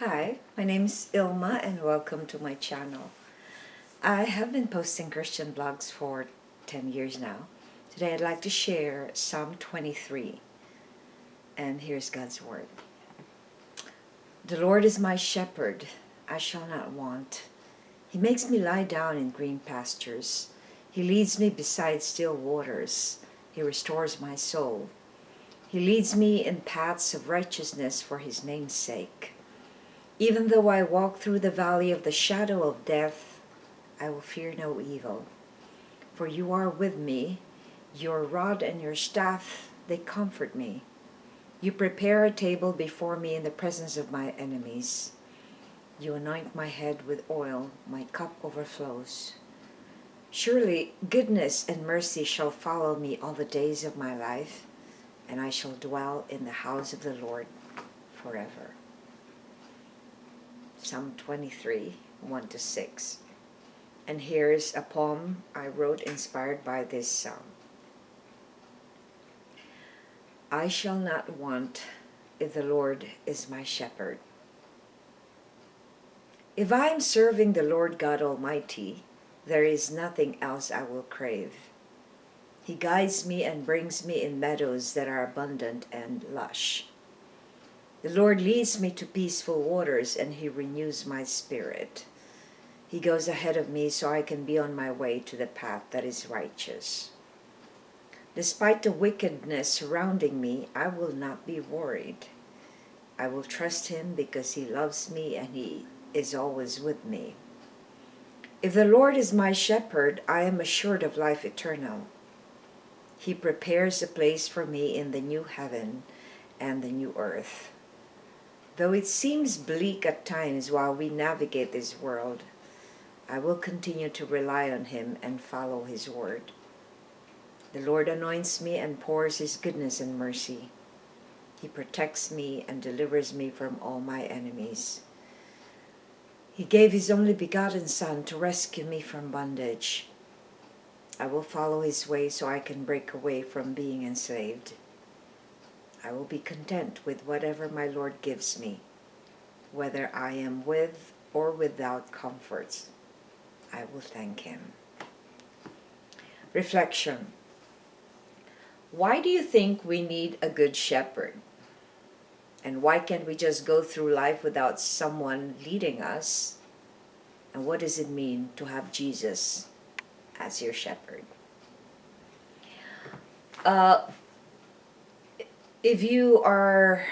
Hi, my name is Ilma and welcome to my channel. I have been posting Christian blogs for 10 years now. Today I'd like to share Psalm 23, and here's God's word. The Lord is my shepherd, I shall not want. He makes me lie down in green pastures. He leads me beside still waters. He restores my soul. He leads me in paths of righteousness for his name's sake. Even though I walk through the valley of the shadow of death, I will fear no evil. For you are with me, your rod and your staff, they comfort me. You prepare a table before me in the presence of my enemies. You anoint my head with oil, my cup overflows. Surely goodness and mercy shall follow me all the days of my life, and I shall dwell in the house of the Lord forever. Psalm 23, 1-6. And here's a poem I wrote inspired by this psalm. I shall not want if the Lord is my shepherd. If I am serving the Lord God Almighty, there is nothing else I will crave. He guides me and brings me in meadows that are abundant and lush. The Lord leads me to peaceful waters, and He renews my spirit. He goes ahead of me so I can be on my way to the path that is righteous. Despite the wickedness surrounding me, I will not be worried. I will trust Him because He loves me and He is always with me. If the Lord is my shepherd, I am assured of life eternal. He prepares a place for me in the new heaven and the new earth. Though it seems bleak at times while we navigate this world, I will continue to rely on Him and follow His word. The Lord anoints me and pours His goodness and mercy. He protects me and delivers me from all my enemies. He gave His only begotten Son to rescue me from bondage. I will follow His way so I can break away from being enslaved. I will be content with whatever my Lord gives me, whether I am with or without comforts. I will thank Him. Reflection. Why do you think we need a good shepherd? And why can't we just go through life without someone leading us? And what does it mean to have Jesus as your shepherd? If you are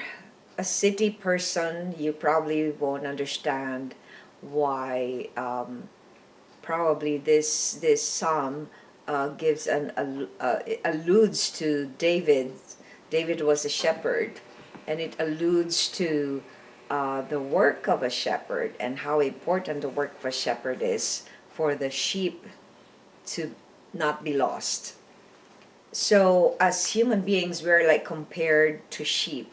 a city person, you probably won't understand why probably this psalm gives alludes to David. David was a shepherd, and it alludes to the work of a shepherd and how important the work of a shepherd is for the sheep to not be lost. So as human beings, we're like compared to sheep.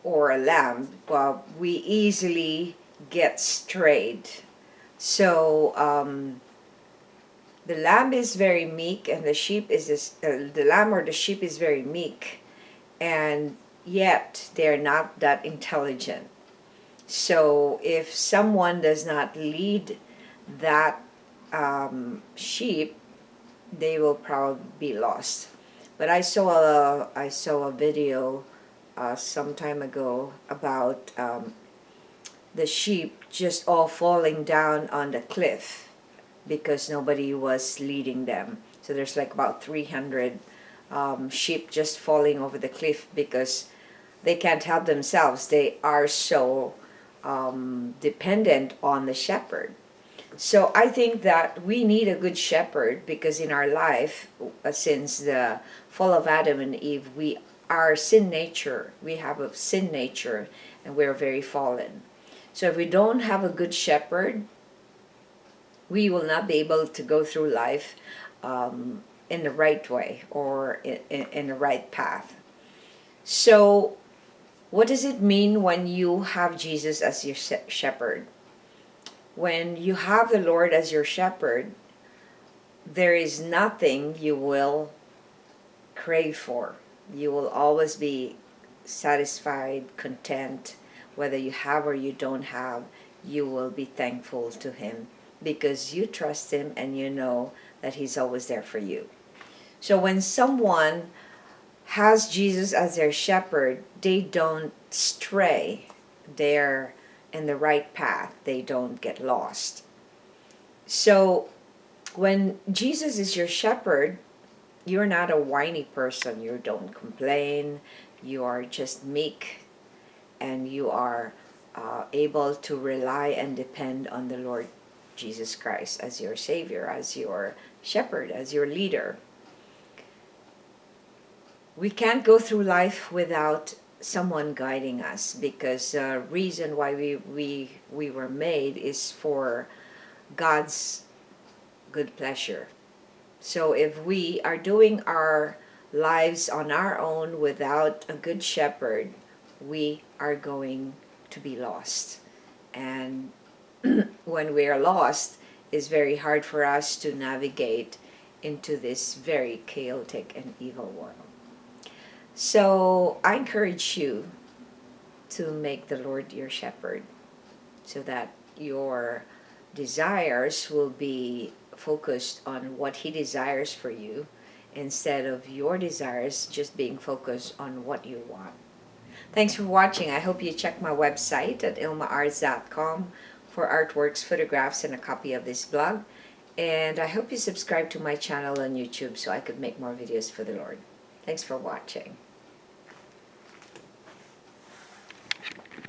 Or a lamb, well, we easily get strayed. So the lamb is very meek, and the lamb or the sheep is very meek, and yet they're not that intelligent. So if someone does not lead that sheep, they will probably be lost. But I saw a video some time ago about the sheep just all falling down on the cliff because nobody was leading them. So there's like about 300 sheep just falling over the cliff because they can't help themselves. They are so dependent on the shepherd. So I think that we need a good shepherd because in our life, since the fall of Adam and Eve, we have a sin nature, and we're very fallen. So if we don't have a good shepherd, we will not be able to go through life in the right way or in the right path. So what does it mean when you have Jesus as your shepherd? When you have the Lord as your shepherd, there is nothing you will crave for. You will always be satisfied, content, whether you have or you don't have, you will be thankful to Him because you trust Him and you know that He's always there for you. So when someone has Jesus as their shepherd, they don't stray. They're in the right path. They don't get lost. So when Jesus is your shepherd, you're not a whiny person. You don't complain. You are just meek, and you are able to rely and depend on the Lord Jesus Christ as your Savior, as your shepherd, as your leader. We can't go through life without someone guiding us, because the reason why we were made is for God's good pleasure. So if we are doing our lives on our own without a good shepherd, we are going to be lost. And when we are lost, it's very hard for us to navigate into this very chaotic and evil world. So I encourage you to make the Lord your shepherd so that your desires will be focused on what He desires for you instead of your desires just being focused on what you want. Thanks for watching. I hope you check my website at ilmaarts.com for artworks, photographs, and a copy of this blog. And I hope you subscribe to my channel on YouTube so I could make more videos for the Lord. Thanks for watching.